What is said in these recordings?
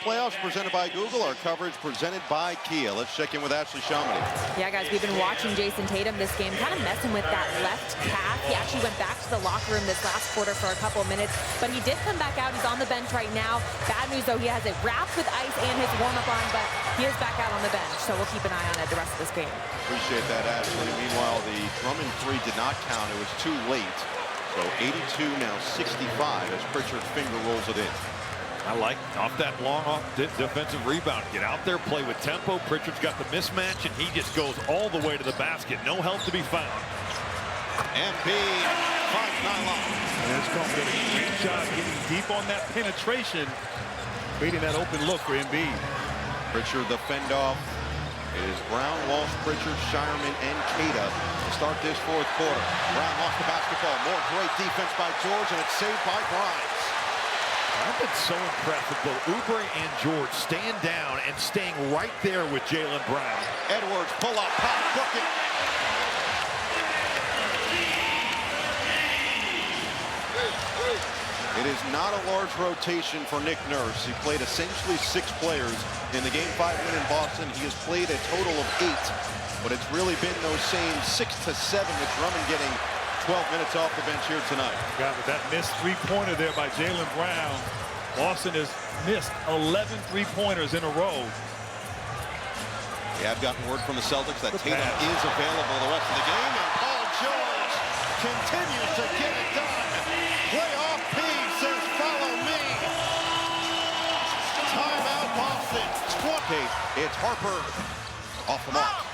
Playoffs presented by Google, our coverage presented by Kia. Let's check in with Ashley Chamonix. Yeah, guys, we've been watching Jason Tatum this game, kind of messing with that left calf. He actually went back to the locker room this last quarter for a couple of minutes, but he did come back out. He's on the bench right now. Bad news, though, he has it wrapped with ice and his warm-up on, but he is back out on the bench, so we'll keep an eye on it the rest of this game. Appreciate that, Ashley. Meanwhile, the Drummond three did not count. It was too late. So 82, now 65 as Pritchard finger rolls it in. I like off that long defensive rebound. Get out there, play with tempo. Pritchard's got the mismatch, and he just goes all the way to the basket. No help to be found. Embiid finds nylon. And it's going to get a great job getting deep on that penetration, creating that open look for Embiid. Pritchard the fend off. It is Brown, Walsh, Pritchard, Shireman, and Cada to start this fourth quarter. Brown lost the basketball. More great defense by George, and it's saved by Grimes. I've been so impressed with both Oubre and George staying down and staying right there with Jaylen Brown. Edwards, pull up, pop, book it. It is not a large rotation for Nick Nurse. He played essentially 6 players in the Game 5 win in Boston. He has played a total of 8, but it's really been those same 6 to 7 with Drummond getting 12 minutes off the bench here tonight. Got with that missed three-pointer there by Jaylen Brown. Boston has missed 11 three-pointers in a row. Yeah, I've gotten word from the Celtics that Tatum is available the rest of the game, and Paul George continues to get it done. Playoff P says, follow me. Timeout Boston. 20. It's Harper off the mark.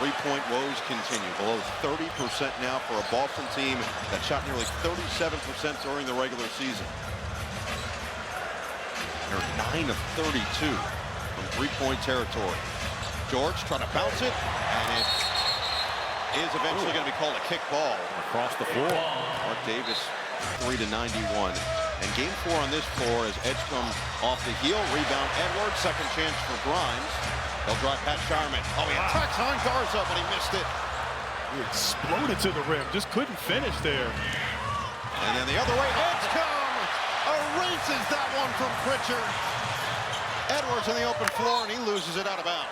Three-point woes continue. Below 30% now for a Boston team that shot nearly 37% during the regular season. They're 9 of 32 from three-point territory. George trying to bounce it, and it is eventually going to be called a kick ball. Across the floor. Mark Davis 3 to 91. And game 4 on this floor as Edgecombe off the heel. Rebound Edwards. Second chance for Grimes. They'll drive Pat Shireman. Oh, he attacks on Garza, but he missed it. He exploded to the rim. Just couldn't finish there. And then the other way, Edgecombe erases that one from Pritchard. Edwards in the open floor, and he loses it out of bounds.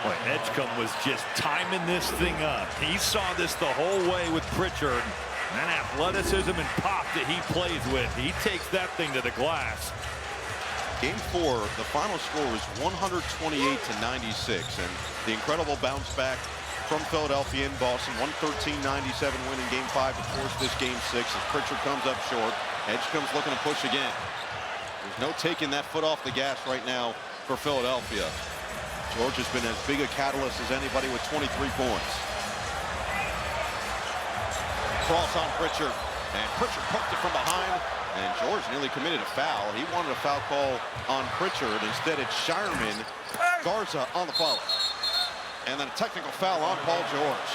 Boy, Edgecombe was just timing this thing up. He saw this the whole way with Pritchard. And that athleticism and pop that he plays with, he takes that thing to the glass. Game 4, the final score was 128 to 96, and the incredible bounce back from Philadelphia in Boston. 113-97 win in Game 5 to force this Game 6 as Pritchard comes up short. Edgecombe's looking to push again. There's no taking that foot off the gas right now for Philadelphia. George has been as big a catalyst as anybody with 23 points. Cross on Pritchard, and Pritchard poked it from behind. And George nearly committed a foul. He wanted a foul call on Pritchard. Instead, it's Shireman. Garza on the follow. And then a technical foul on Paul George.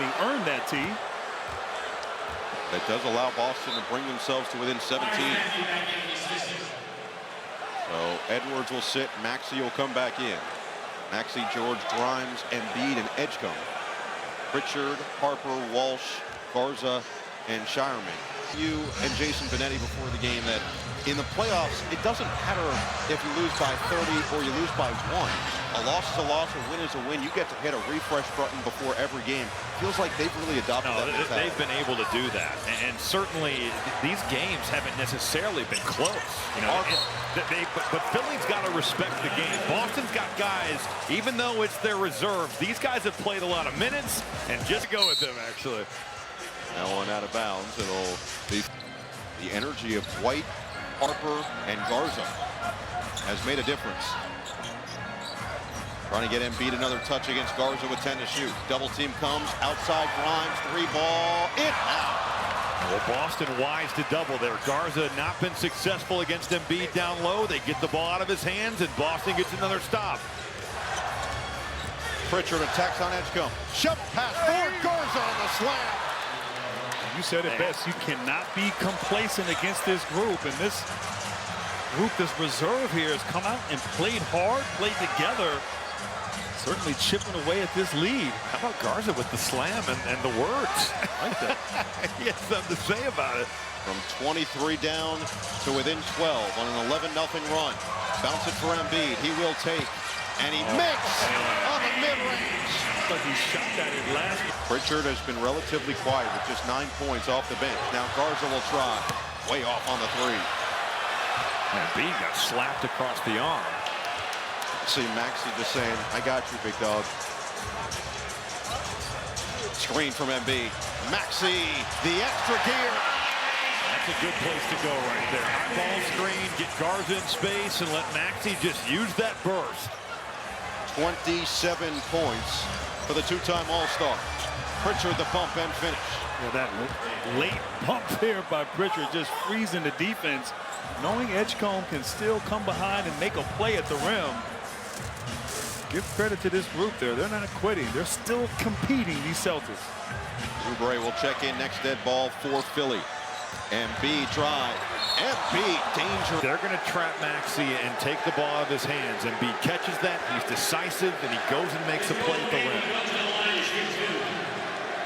He earned that tee. That does allow Boston to bring themselves to within 17. So Edwards will sit. Maxey will come back in. Maxey, George, Grimes, Embiid, and Edgecombe. Pritchard, Harper, Walsh, Garza, and Shireman. You and Jason Benetti before the game that in the playoffs, it doesn't matter if you lose by 30 or you lose by 1. A loss is a loss, a win is a win. You get to hit a refresh button before every game. Feels like they've really adopted that mentality. They've been able to do that. And certainly these games haven't necessarily been close. You know, but Philly's got to respect the game. Boston's got guys, even though it's their reserves, these guys have played a lot of minutes, and just go with them, actually. Now one out of bounds. It'll be the energy of White, Harper, and Garza has made a difference. Trying to get Embiid another touch against Garza with 10 to shoot. Double team comes outside Grimes, 3-ball, in out. Well, Boston wise to double there. Garza not been successful against Embiid down low. They get the ball out of his hands, and Boston gets another stop. Pritchard attacks on Edgecombe. Shove pass for Garza on the slam. You said it best. You cannot be complacent against this group. And this group, this reserve here, has come out and played hard, played together. Certainly chipping away at this lead. How about Garza with the slam and the words? I like that. He has something to say about it. From 23 down to within 12 on an 11-0 run. Bounce it for Embiid. He will take. And he makes on the mid-range. Like he shot that in last. Pritchard has been relatively quiet with just 9 points off the bench. Now Garza will try. Way off on the three. Embiid got slapped across the arm. See Maxey just saying, I got you, big dog. Screen from Embiid. Maxey, the extra gear. That's a good place to go right there. High ball screen, get Garza in space, and let Maxey just use that burst. 27 points for the two-time All-Star. Pritchard the bump and finish. Yeah, that late pump there by Pritchard just freezing the defense. Knowing Edgecombe can still come behind and make a play at the rim. Give credit to this group there. They're not quitting. They're still competing, these Celtics. Oubre will check in next dead ball for Philly. Embiid drive. Embiid danger. They're going to trap Maxey and take the ball out of his hands. Embiid catches that. He's decisive, and he goes and makes a play at the rim.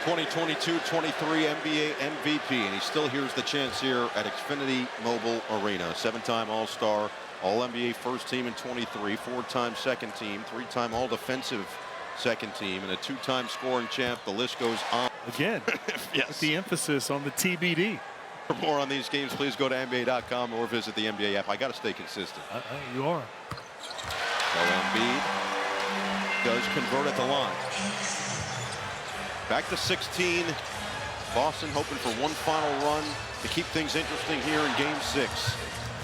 2022-23 NBA MVP, and he still hears the chance here at Xfinity Mobile Arena. 7-time All-Star, All-NBA first team in 23, 4-time second team, 3-time All-Defensive second team, and a 2-time scoring champ. The list goes on. Again, yes. The emphasis on the TBD. For more on these games, please go to NBA.com or visit the NBA app. I got to stay consistent. You are. So Embiid does convert at the line. Back to 16. Boston hoping for one final run to keep things interesting here in Game 6.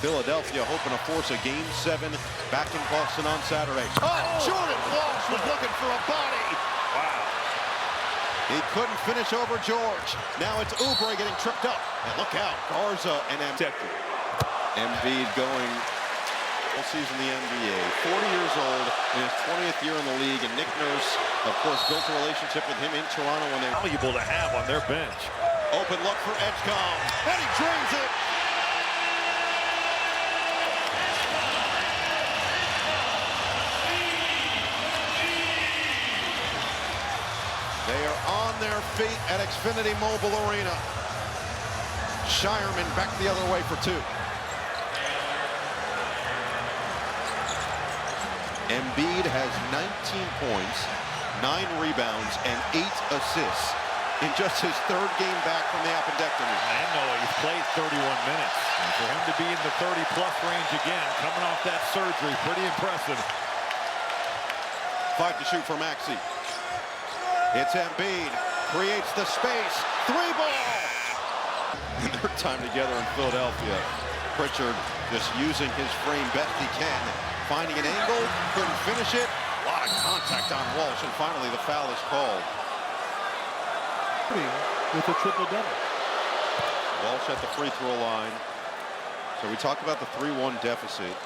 Philadelphia hoping to force a Game 7 back in Boston on Saturday. Oh, Jordan Walsh was looking for a body. Wow. He couldn't finish over George. Now it's Oubre getting tripped up. And look out, Garza and Embiid going all season in the NBA. 40 years old in his 20th year in the league. And Nick Nurse, of course, built a relationship with him in Toronto when they were valuable to have on their bench. Open look for Edgecombe. And he drains it. They are on their feet at Xfinity Mobile Arena. Shireman back the other way for 2. Embiid has 19 points, 9 rebounds, and 8 assists in just his 3rd game back from the appendectomy. I know he's played 31 minutes. And for him to be in the 30-plus range again, coming off that surgery, pretty impressive. 5 to shoot for Maxey. It's Embiid, creates the space, 3-ball! Their time together in Philadelphia. Pritchard just using his frame best he can, finding an angle, couldn't finish it. A lot of contact on Walsh, and finally the foul is called. With a triple-double. Walsh at the free throw line. So we talked about the 3-1 deficit.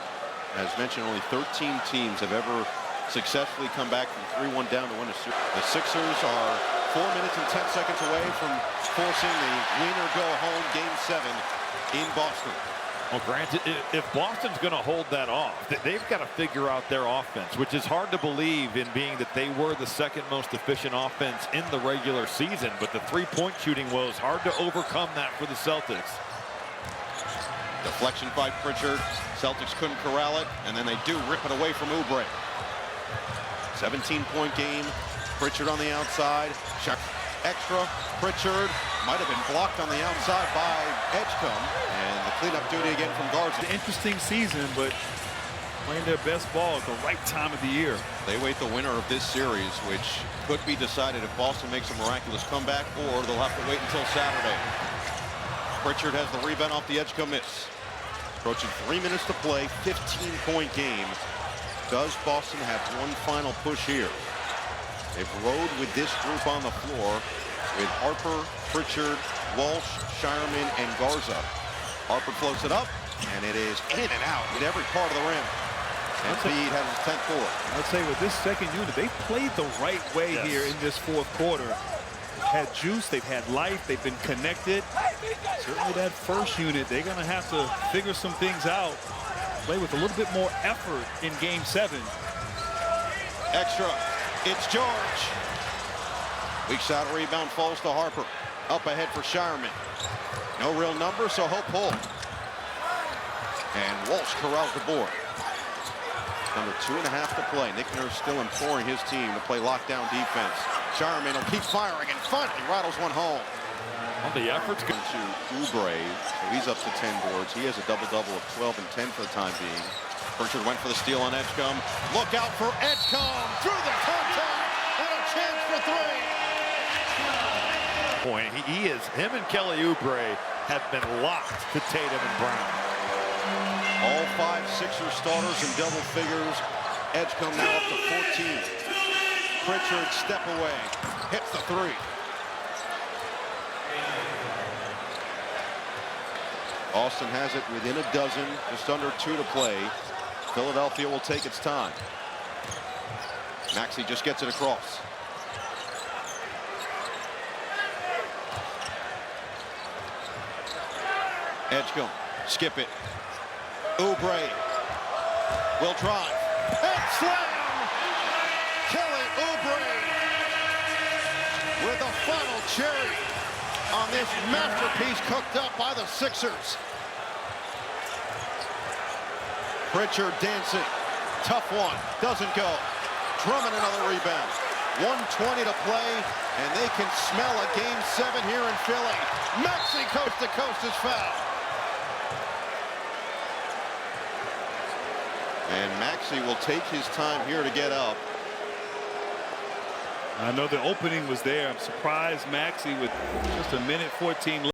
As mentioned, only 13 teams have ever successfully come back from 3-1 down to win a series. The Sixers are 4 minutes and 10 seconds away from forcing the winner-go-home Game 7 in Boston. Well, granted, if Boston's going to hold that off, they've got to figure out their offense, which is hard to believe in being that they were the 2nd most efficient offense in the regular season. But the 3-point shooting was hard to overcome that for the Celtics. Deflection by Pritchard. Celtics couldn't corral it, and then they do rip it away from Oubre. 17-point game. Pritchard on the outside. Extra. Pritchard might have been blocked on the outside by Edgecombe. And the cleanup duty again from Garza. An interesting season, but playing their best ball at the right time of the year. They wait the winner of this series, which could be decided if Boston makes a miraculous comeback, or they'll have to wait until Saturday. Pritchard has the rebound off the Edgecombe miss. Approaching 3 minutes to play, 15-point game. Does Boston have one final push here? They've rode with this group on the floor with Harper, Pritchard, Walsh, Shireman, and Garza. Harper floats it up, and it is in and out in every part of the rim. Embiid has his 10th board. I'd say with this second unit, they played the right way here in this 4th quarter. They've had juice, they've had life, they've been connected. Certainly that first unit, they're going to have to figure some things out. Play with a little bit more effort in Game 7. Extra. It's George. Weak side rebound falls to Harper. Up ahead for Shireman. No real number, so Hope pull. And Walsh corrals the board. Under 2.5 to play. Nick Nurse still imploring his team to play lockdown defense. Shireman will keep firing and finally rattles one home. Well, the effort's going to Oubre, so he's up to 10 boards. He has a double-double of 12 and 10 for the time being. Pritchard went for the steal on Edgecombe. Look out for Edgecombe through the contact and a chance for three. Point. Him and Kelly Oubre have been locked to Tatum and Brown. All 5 Sixer starters in double figures. Edgecombe now up to 14. Pritchard step away, hits the three. Austin has it within a dozen, just under 2 to play. Philadelphia will take its time. Maxey just gets it across. Edgecombe, skip it. Oubre will drive and slam. Kelly Oubre with a final cherry on this masterpiece cooked up by the Sixers. Pritchard dancing. Tough one. Doesn't go. Drummond another rebound. 1:20 to play, and they can smell a Game 7 here in Philly. Maxey coast to coast is fouled. And Maxey will take his time here to get up. I know the opening was there. I'm surprised Maxey with just 1:14 left.